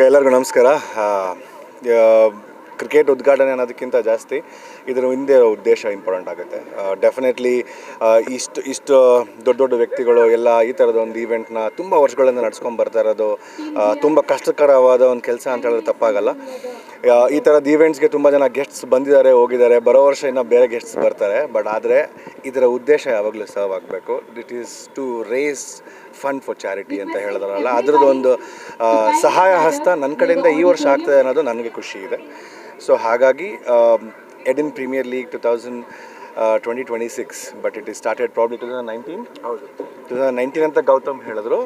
ಎಲ್ಲರಿಗೂ ನಮಸ್ಕಾರ. ಕ್ರಿಕೆಟ್ ಉದ್ಘಾಟನೆ ಅನ್ನೋದಕ್ಕಿಂತ ಜಾಸ್ತಿ ಇದರ ಹಿಂದೆ ಉದ್ದೇಶ ಇಂಪಾರ್ಟೆಂಟ್ ಆಗುತ್ತೆ. ಡೆಫಿನೆಟ್ಲಿ ಇಷ್ಟು ದೊಡ್ಡ ದೊಡ್ಡ ವ್ಯಕ್ತಿಗಳು ಎಲ್ಲ ಈ ಥರದ ಒಂದು ಈವೆಂಟ್ನ ತುಂಬ ವರ್ಷಗಳಿಂದ ನಡ್ಸ್ಕೊಂಡು ಬರ್ತಾ ಇರೋದು ತುಂಬ ಕಷ್ಟಕರವಾದ ಒಂದು ಕೆಲಸ ಅಂತ ಹೇಳಿದ್ರೆ ತಪ್ಪಾಗಲ್ಲ. ಈ ಥರದ ಈವೆಂಟ್ಸ್ಗೆ ತುಂಬ ಜನ ಗೆಸ್ಟ್ಸ್ ಬಂದಿದ್ದಾರೆ, ಹೋಗಿದ್ದಾರೆ. ಬರೋ ವರ್ಷ ಇನ್ನೂ ಬೇರೆ ಗೆಸ್ಟ್ಸ್ ಬರ್ತಾರೆ. ಬಟ್ ಆದರೆ ಇದರ ಉದ್ದೇಶ ಯಾವಾಗಲೂ ಸರ್ವ್ ಆಗಬೇಕು. It is to raise fund for charity ಅಂತ ಹೇಳಿದ್ರಲ್ಲ, ಅದರದ್ದು ಒಂದು ಸಹಾಯ ಹಸ್ತ ನನ್ನ ಕಡೆಯಿಂದ ಈ ವರ್ಷ ಆಗ್ತದೆ ಅನ್ನೋದು ನನಗೆ ಖುಷಿ ಇದೆ. ಸೊ ಹಾಗಾಗಿ ಎಡಿನ್ Premier League 2026, but it is started probably 2019 ಅಂತ ಗೌತಮ್ ಹೇಳಿದ್ರು.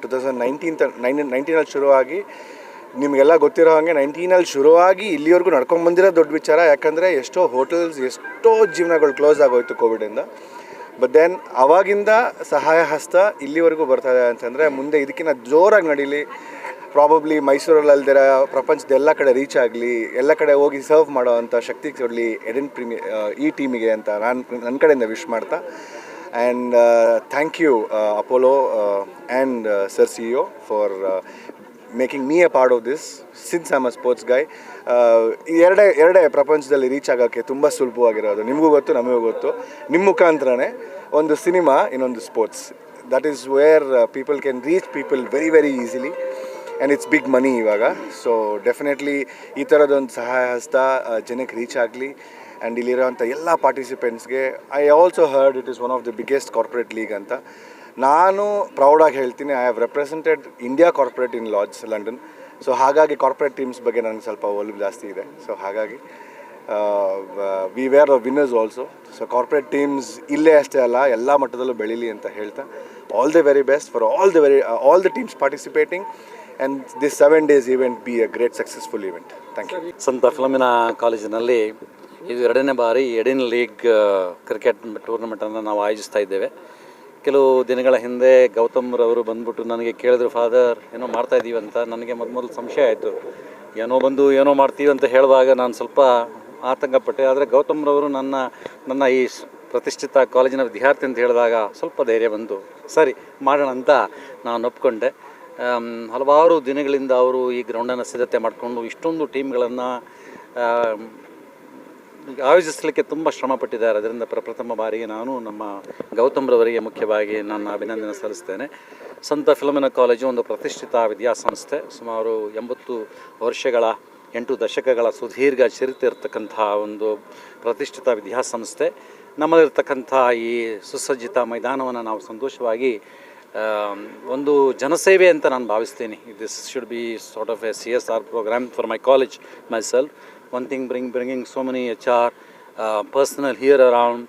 2019 ಶುರುವಾಗಿ, ನಿಮಗೆಲ್ಲ ಗೊತ್ತಿರೋ ಹಾಗೆ 19 ಶುರುವಾಗಿ ಇಲ್ಲಿವರೆಗೂ ನಡ್ಕೊಂಡು ಬಂದಿರೋ ದೊಡ್ಡ ವಿಚಾರ. ಯಾಕಂದರೆ ಎಷ್ಟೋ ಹೋಟೆಲ್ಸ್, ಎಷ್ಟೋ ಜೀವನಗಳು ಕ್ಲೋಸ್ ಆಗೋಯ್ತು ಕೋವಿಡಿಂದ. ಬಟ್ ದೆನ್ ಅವಾಗಿಂದ ಸಹಾಯ ಹಸ್ತ ಇಲ್ಲಿವರೆಗೂ ಬರ್ತಾಯಿದೆ ಅಂತಂದರೆ ಮುಂದೆ ಇದಕ್ಕಿಂತ ಜೋರಾಗಿ ನಡೀಲಿ. ಪ್ರಾಬಬ್ಲಿ ಮೈಸೂರಲ್ಲಿ ಅಲ್ದಿರ ಪ್ರಪಂಚದ ಎಲ್ಲ ಕಡೆ ರೀಚ್ ಆಗಲಿ, ಎಲ್ಲ ಕಡೆ ಹೋಗಿ ಸರ್ವ್ ಮಾಡೋ ಅಂಥ ಶಕ್ತಿ ಕೊಡಲಿ ಎಡಿನ್ ಈ ಟೀಮಿಗೆ ಅಂತ ನನ್ನ ಕಡೆಯಿಂದ ವಿಶ್ ಮಾಡ್ತಾ. And thank you Apollo and sir CEO for making me a part of this since I am a sports guy. ಎರಡೇ ಪ್ರಪಂಚದಲ್ಲಿ ರೀಚ್ ಆಗೋಕ್ಕೆ ತುಂಬ ಸುಲಭವಾಗಿರೋದು. ನಿಮಗೂ ಗೊತ್ತು, ನಮಗೂ ಗೊತ್ತು. ನಿಮ್ಮ ಮುಖಾಂತರನೇ ಒಂದು ಸಿನಿಮಾ, ಇನ್ನೊಂದು sports. That is where people can reach people very very easily. And it's big money ಇವಾಗ. ಸೊ ಡೆಫಿನೆಟ್ಲಿ ಈ ಥರದೊಂದು ಸಹಾಯ ಹಸ್ತ ಜನಕ್ಕೆ ರೀಚ್ ಆಗಲಿ. ಆ್ಯಂಡ್ ಇಲ್ಲಿರೋವಂಥ ಎಲ್ಲ ಪಾರ್ಟಿಸಿಪೆಂಟ್ಸ್ಗೆ I also heard it is one of the biggest corporate league ಅಂತ. ನಾನು ಪ್ರೌಡಾಗಿ ಹೇಳ್ತೀನಿ, I have represented India corporate in Lord's London. So ಹಾಗಾಗಿ ಕಾರ್ಪೊರೇಟ್ ಟೀಮ್ಸ್ ಬಗ್ಗೆ ನನಗೆ ಸ್ವಲ್ಪ ಒಲವು ಜಾಸ್ತಿ ಇದೆ. ಸೊ ಹಾಗಾಗಿ we were winners also. So corporate teams ಇಲ್ಲೇ ಅಷ್ಟೇ ಅಲ್ಲ, ಎಲ್ಲ ಮಟ್ಟದಲ್ಲೂ ಬೆಳೀಲಿ ಅಂತ ಹೇಳ್ತಾ, all the very best for all the teams participating. And this 7 days event be a great successful event. Thank you. ಸಂತ ಫಿಲಮಿನ ಕಾಲೇಜಿನಲ್ಲಿ ಇದು 2ನೇ ಬಾರಿ ಎಡಿನ್ ಲೀಗ್ ಕ್ರಿಕೆಟ್ ಟೂರ್ನಮೆಂಟನ್ನು ನಾವು ಆಯೋಜಿಸ್ತಾ ಇದ್ದೇವೆ. ಕೆಲವು ದಿನಗಳ ಹಿಂದೆ ಗೌತಮ್ರವರು ಬಂದ್ಬಿಟ್ಟು ನನಗೆ ಕೇಳಿದ್ರು, ಫಾದರ್ ಏನೋ ಮಾಡ್ತಾಯಿದ್ದೀವಿ ಅಂತ. ನನಗೆ ಮೊದಲು ಸಂಶಯ ಆಯಿತು, ಏನೋ ಮಾಡ್ತೀವಿ ಅಂತ ಹೇಳಿದಾಗ ನಾನು ಸ್ವಲ್ಪ ಆತಂಕಪಟ್ಟೆ. ಆದರೆ ಗೌತಮ್ರವರು ನನ್ನ ಈ ಪ್ರತಿಷ್ಠಿತ ಕಾಲೇಜಿನ ವಿದ್ಯಾರ್ಥಿ ಅಂತ ಹೇಳಿದಾಗ ಸ್ವಲ್ಪ ಧೈರ್ಯ ಬಂತು. ಸರಿ ಮಾಡೋಣ ಅಂತ ನಾನು ಒಪ್ಕೊಂಡೆ. ಹಲವಾರು ದಿನಗಳಿಂದ ಅವರು ಈ ಗ್ರೌಂಡನ್ನು ಸಿದ್ಧತೆ ಮಾಡಿಕೊಂಡು ಇಷ್ಟೊಂದು ಟೀಮ್ಗಳನ್ನು ಆಯೋಜಿಸಲಿಕ್ಕೆ ತುಂಬ ಶ್ರಮಪಟ್ಟಿದ್ದಾರೆ. ಅದರಿಂದ ಪ್ರಥಮ ಬಾರಿಗೆ ನಾನು ನಮ್ಮ ಗೌತಮ್ರವರಿಗೆ ಮುಖ್ಯವಾಗಿ ನನ್ನ ಅಭಿನಂದನೆ ಸಲ್ಲಿಸ್ತೇನೆ. ಸಂತ ಫಿಲಮಿನ ಕಾಲೇಜು ಒಂದು ಪ್ರತಿಷ್ಠಿತ ವಿದ್ಯಾಸಂಸ್ಥೆ. ಸುಮಾರು 80 ವರ್ಷಗಳ 8 ದಶಕಗಳ ಸುದೀರ್ಘ ಚರಿತ್ರೆ ಇರತಕ್ಕಂಥ ಒಂದು ಪ್ರತಿಷ್ಠಿತ ವಿದ್ಯಾಸಂಸ್ಥೆ. ನಮ್ಮಲ್ಲಿರ್ತಕ್ಕಂಥ ಈ ಸುಸಜ್ಜಿತ ಮೈದಾನವನ್ನು ನಾವು ಸಂತೋಷವಾಗಿ ಒಂದು ಜನಸೇವೆ ಅಂತ ನಾನು ಭಾವಿಸ್ತೀನಿ. This should be sort of a CSR programme for my college myself. One thing bringing so many HR personnel here around.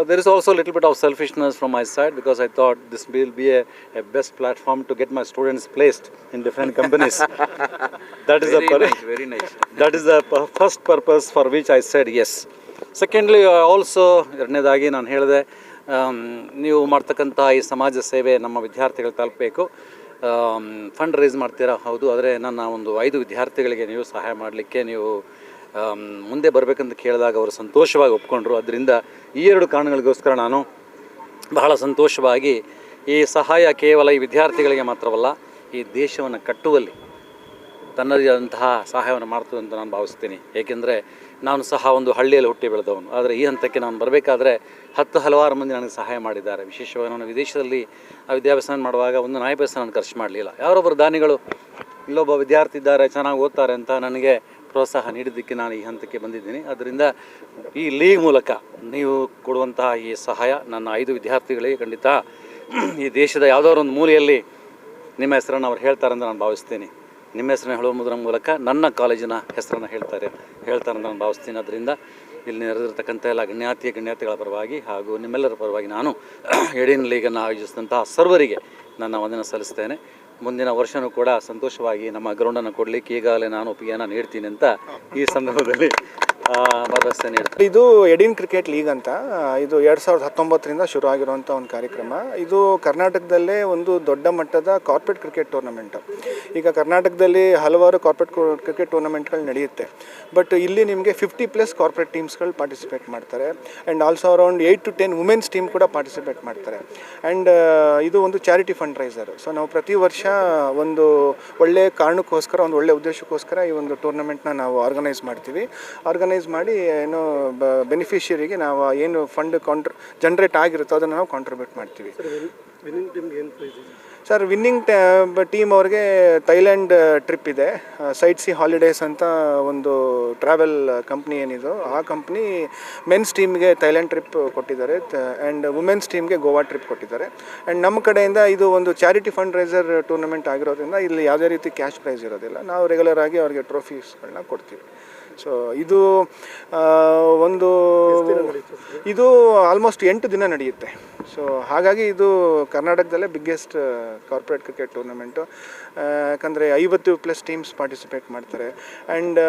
There is also a little bit of selfishness from my side, because I thought this will be a best platform to get my students placed in different companies. That is very nice. That is the first purpose for which I said yes. Secondly, also ಎರಡನೇದಾಗಿ ನಾನು ಹೇಳಿದೆ, ನೀವು ಮಾಡ್ತಕ್ಕಂಥ ಈ ಸಮಾಜ ಸೇವೆ ನಮ್ಮ ವಿದ್ಯಾರ್ಥಿಗಳು ತಲುಪಬೇಕು. ಫಂಡ್ ರೈಸ್ ಮಾಡ್ತೀರಾ, ಹೌದು. ಆದರೆ ನನ್ನ ಒಂದು 5 ವಿದ್ಯಾರ್ಥಿಗಳಿಗೆ ನೀವು ಸಹಾಯ ಮಾಡಲಿಕ್ಕೆ ನೀವು ಮುಂದೆ ಬರಬೇಕಂತ ಕೇಳಿದಾಗ ಅವರು ಸಂತೋಷವಾಗಿ ಒಪ್ಕೊಂಡ್ರು. ಅದರಿಂದ ಈ 2 ಕಾರಣಗಳಿಗೋಸ್ಕರ ನಾನು ಬಹಳ ಸಂತೋಷವಾಗಿ ಈ ಸಹಾಯ ಕೇವಲ ಈ ವಿದ್ಯಾರ್ಥಿಗಳಿಗೆ ಮಾತ್ರವಲ್ಲ, ಈ ದೇಶವನ್ನು ಕಟ್ಟುವಲ್ಲಿ ತನ್ನದೇ ಆದಂತಹ ಸಹಾಯವನ್ನು ಮಾಡ್ತದೆ ಅಂತ ನಾನು ಭಾವಿಸ್ತೀನಿ. ಏಕೆಂದರೆ ನಾನು ಸಹ ಒಂದು ಹಳ್ಳಿಯಲ್ಲಿ ಹುಟ್ಟಿ ಬೆಳೆದವನು. ಆದರೆ ಈ ಹಂತಕ್ಕೆ ನಾನು ಬರಬೇಕಾದ್ರೆ ಹಲವಾರು ಮಂದಿ ನನಗೆ ಸಹಾಯ ಮಾಡಿದ್ದಾರೆ. ವಿಶೇಷವಾಗಿ ನಾನು ವಿದೇಶದಲ್ಲಿ ವಿದ್ಯಾಭ್ಯಾಸ ಮಾಡುವಾಗ ಒಂದು ನಾಯಿ ಪೈಸೆ ನಾನು ಖರ್ಚು ಮಾಡಲಿಲ್ಲ. ಯಾರೊಬ್ಬರು ದಾನಿಗಳು ಇಲ್ಲೊಬ್ಬ ವಿದ್ಯಾರ್ಥಿ ಇದ್ದಾರೆ, ಚೆನ್ನಾಗಿ ಓದ್ತಾರೆ ಅಂತ ನನಗೆ ಪ್ರೋತ್ಸಾಹ ನೀಡಿದ್ದಕ್ಕೆ ನಾನು ಈ ಹಂತಕ್ಕೆ ಬಂದಿದ್ದೀನಿ. ಅದರಿಂದ ಈ ಲೀಗ್ ಮೂಲಕ ನೀವು ಕೊಡುವಂತಹ ಈ ಸಹಾಯ ನನ್ನ 5 ವಿದ್ಯಾರ್ಥಿಗಳಿಗೆ ಖಂಡಿತ ಈ ದೇಶದ ಯಾವುದಾದ್ರು ಒಂದು ಮೂಲೆಯಲ್ಲಿ ನಿಮ್ಮ ಹೆಸರನ್ನು ಅವ್ರು ಹೇಳ್ತಾರೆ ಅಂತ ನಾನು ಭಾವಿಸ್ತೀನಿ. ನಿಮ್ಮ ಹೆಸರನ್ನು ಹೇಳುವುದರ ಮೂಲಕ ನನ್ನ ಕಾಲೇಜಿನ ಹೆಸರನ್ನು ಹೇಳ್ತಾರೆ ಅಂತ ನಾನು ಭಾವಿಸ್ತೀನಿ. ಅದರಿಂದ ಇಲ್ಲಿ ನೆರೆದಿರ್ತಕ್ಕಂಥ ಎಲ್ಲ ಗಣ್ಯಾತಿಗಳ ಪರವಾಗಿ ಹಾಗೂ ನಿಮ್ಮೆಲ್ಲರ ಪರವಾಗಿ ನಾನು ಎಡಿನ್ ಲೀಗನ್ನು ಆಯೋಜಿಸಿದಂತಹ ಸರ್ವರಿಗೆ ನನ್ನ ವಂದನೆ ಸಲ್ಲಿಸ್ತೇನೆ. ಮುಂದಿನ ವರ್ಷವೂ ಕೂಡ ಸಂತೋಷವಾಗಿ ನಮ್ಮ ಗ್ರೌಂಡನ್ನು ಕೊಡಲಿಕ್ಕೆ ಈಗಾಗಲೇ ನಾನು ಒಪ್ಪಿಗೆಯನ್ನು ನೀಡ್ತೀನಿ ಅಂತ ಈ ಸಂದರ್ಭದಲ್ಲಿ ಭರವಸೆ ನೀಡ್ತಾರೆ. ಇದು ಎಡಿನ್ ಕ್ರಿಕೆಟ್ ಲೀಗ್ ಅಂತ, ಇದು 2019ರಿಂದ ಶುರು ಆಗಿರುವಂಥ ಒಂದು ಕಾರ್ಯಕ್ರಮ. ಇದು ಕರ್ನಾಟಕದಲ್ಲೇ ಒಂದು ದೊಡ್ಡ ಮಟ್ಟದ ಕಾರ್ಪೊರೇಟ್ ಕ್ರಿಕೆಟ್ ಟೂರ್ನಮೆಂಟ್. ಈಗ ಕರ್ನಾಟಕದಲ್ಲಿ ಹಲವಾರು ಕಾರ್ಪೊರೇಟ್ ಕ್ರಿಕೆಟ್ ಟೂರ್ನಮೆಂಟ್ಗಳು ನಡೆಯುತ್ತೆ, ಬಟ್ ಇಲ್ಲಿ ನಿಮಗೆ 50+ ಕಾರ್ಪೊರೇಟ್ ಟೀಮ್ಸ್ಗಳು ಪಾರ್ಟಿಸಿಪೇಟ್ ಮಾಡ್ತಾರೆ. And also around 8 to 10 women's team ಕೂಡ ಪಾರ್ಟಿಸಿಪೇಟ್ ಮಾಡ್ತಾರೆ. ಆ್ಯಂಡ್ ಇದು ಒಂದು ಚಾರಿಟಿ ಫಂಡ್ ರೈಸರ್. ಸೊ ನಾವು ಪ್ರತಿ ವರ್ಷ ಒಂದು ಒಳ್ಳೆಯ ಕಾರಣಕ್ಕೋಸ್ಕರ, ಒಂದು ಒಳ್ಳೆಯ ಉದ್ದೇಶಕ್ಕೋಸ್ಕರ ಈ ಒಂದು ಟೂರ್ನಮೆಂಟ್ನ ನಾವು ಆರ್ಗನೈಸ್ ಮಾಡ್ತೀವಿ. ಆರ್ಗನೈಸ್ ಮಾಡಿ ಏನು ಬೆನಿಫಿಷಿಯರಿಗೆ ನಾವು ಏನು ಫಂಡ್ ಜನ್ರೇಟ್ ಆಗಿರುತ್ತೋ ಅದನ್ನು ನಾವು ಕಾಂಟ್ರಿಬ್ಯೂಟ್ ಮಾಡ್ತೀವಿ. ಸರ್, ವಿನ್ನಿಂಗ್ ಟೀಮ್ ಅವ್ರಿಗೆ ಥೈಲ್ಯಾಂಡ್ ಟ್ರಿಪ್ ಇದೆ. ಸೈಟ್ ಸಿ ಹಾಲಿಡೇಸ್ ಅಂತ ಒಂದು ಟ್ರಾವೆಲ್ ಕಂಪ್ನಿ ಏನಿದೆ, ಆ ಕಂಪ್ನಿ ಮೆನ್ಸ್ ಟೀಮ್ಗೆ ಥೈಲ್ಯಾಂಡ್ ಟ್ರಿಪ್ ಕೊಟ್ಟಿದ್ದಾರೆ ಆ್ಯಂಡ್ ವುಮೆನ್ಸ್ ಟೀಮ್ಗೆ ಗೋವಾ ಟ್ರಿಪ್ ಕೊಟ್ಟಿದ್ದಾರೆ. ಆ್ಯಂಡ್ ನಮ್ಮ ಕಡೆಯಿಂದ ಇದು ಒಂದು ಚಾರಿಟಿ ಫಂಡ್ ರೈಸರ್ ಟೂರ್ನಮೆಂಟ್ ಆಗಿರೋದ್ರಿಂದ ಇಲ್ಲಿ ಯಾವುದೇ ರೀತಿ ಕ್ಯಾಶ್ ಪ್ರೈಸ್ ಇರೋದಿಲ್ಲ. ನಾವು ರೆಗ್ಯುಲರ್ ಆಗಿ ಅವ್ರಿಗೆ ಟ್ರೋಫೀಸ್ಗಳನ್ನ ಕೊಡ್ತೀವಿ. ಸೊ ಇದು ಆಲ್ಮೋಸ್ಟ್ 8 ದಿನ ನಡೆಯುತ್ತೆ. ಸೊ ಹಾಗಾಗಿ ಇದು ಕರ್ನಾಟಕದಲ್ಲೇ ಬಿಗ್ಗೆಸ್ಟ್ ಕಾರ್ಪೊರೇಟ್ ಕ್ರಿಕೆಟ್ ಟೂರ್ನಮೆಂಟು. ಯಾಕಂದರೆ 50+ ಟೀಮ್ಸ್ ಪಾರ್ಟಿಸಿಪೇಟ್ ಮಾಡ್ತಾರೆ. ಆ್ಯಂಡ್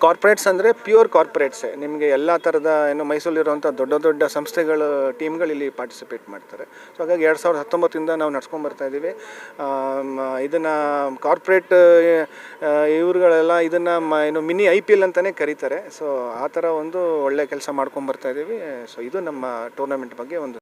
ಕಾರ್ಪೊರೇಟ್ಸ್ ಅಂದರೆ ಪ್ಯೂರ್ ಕಾರ್ಪೊರೇಟ್ಸೇ. ನಿಮಗೆ ಎಲ್ಲ ಥರದ ಏನು ಮೈಸೂರಲ್ಲಿರುವಂಥ ದೊಡ್ಡ ದೊಡ್ಡ ಸಂಸ್ಥೆಗಳ ಟೀಮ್ಗಳು ಇಲ್ಲಿ ಪಾರ್ಟಿಸಿಪೇಟ್ ಮಾಡ್ತಾರೆ. ಸೊ ಹಾಗಾಗಿ 2019ರಿಂದ ನಾವು ನಡ್ಸ್ಕೊಂಡು ಬರ್ತಾಯಿದ್ದೀವಿ. ಇದನ್ನು ಕಾರ್ಪೊರೇಟ್ ಇವ್ರುಗಳೆಲ್ಲ ಇದನ್ನು ಏನು ಮಿನಿ IPL ಅಂತಲೇ ಕರೀತಾರೆ. ಸೊ ಆ ಥರ ಒಂದು ಒಳ್ಳೆಯ ಕೆಲಸ ಮಾಡ್ಕೊಂಡು ಬರ್ತಾಯಿದ್ದೀವಿ. ಸೊ ಇದು ನಮ್ಮ ಟೂರ್ನಮೆಂಟ್ ಬಗ್ಗೆ ಒಂದು